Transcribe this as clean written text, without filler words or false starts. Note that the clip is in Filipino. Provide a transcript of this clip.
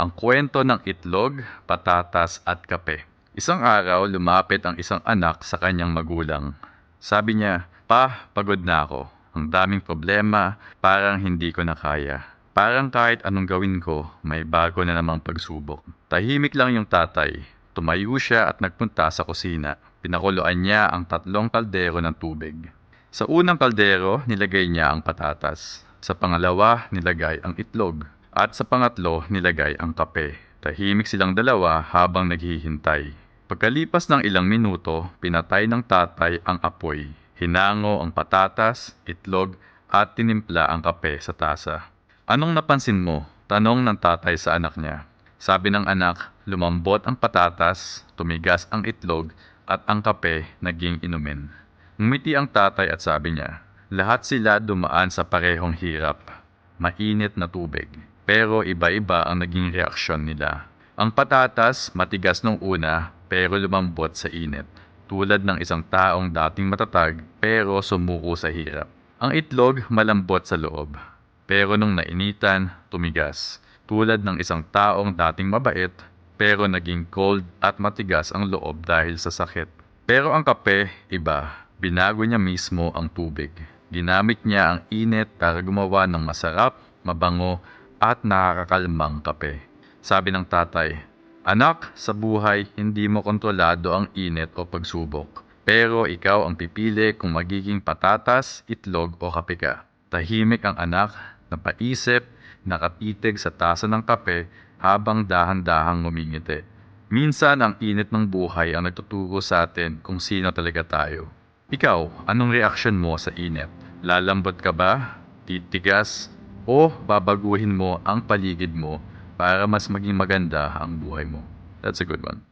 Ang kwento ng itlog, patatas at kape. Isang araw, lumapit ang isang anak sa kanyang magulang. Sabi niya, "Pa, pagod na ako. Ang daming problema, parang hindi ko na kaya. Parang kahit anong gawin ko, may bago na namang pagsubok." Tahimik lang yung tatay. Tumayo siya at nagpunta sa kusina. Pinakuluan niya ang 3 kaldero ng tubig. Sa unang kaldero, nilagay niya ang patatas. Sa pangalawa, nilagay ang itlog. At sa pangatlo, nilagay ang kape. Tahimik silang dalawa habang naghihintay. Pagkalipas ng ilang minuto, pinatay ng tatay ang apoy. Hinango ang patatas, itlog, at tinimpla ang kape sa tasa. "Anong napansin mo?" tanong ng tatay sa anak niya. Sabi ng anak, lumambot ang patatas, tumigas ang itlog, at ang kape naging inumin. Ngumiti ang tatay at sabi niya, "Lahat sila dumaan sa parehong hirap. Mainit na tubig. Pero iba-iba ang naging reaksyon nila. Ang patatas, matigas nung una, pero lumambot sa init. Tulad ng isang taong dating matatag, pero sumuko sa hirap. Ang itlog, malambot sa loob. Pero nung nainitan, tumigas. Tulad ng isang taong dating mabait, pero naging cold at matigas ang loob dahil sa sakit. Pero ang kape, iba. Binago niya mismo ang tubig. Ginamit niya ang init para gumawa ng masarap, mabango, at nakakakalmang kape." Sabi ng tatay, "Anak, sa buhay, hindi mo kontrolado ang init o pagsubok. Pero ikaw ang pipili kung magiging patatas, itlog o kape ka." Tahimik ang anak, napaisip, nakatitig sa tasa ng kape habang dahan-dahang ngumingiti. Minsan ang init ng buhay ang nagtuturo sa atin kung sino talaga tayo. Ikaw, anong reaksyon mo sa init? Lalambot ka ba? Titigas? O babaguhin mo ang paligid mo para mas maging maganda ang buhay mo? That's a good one.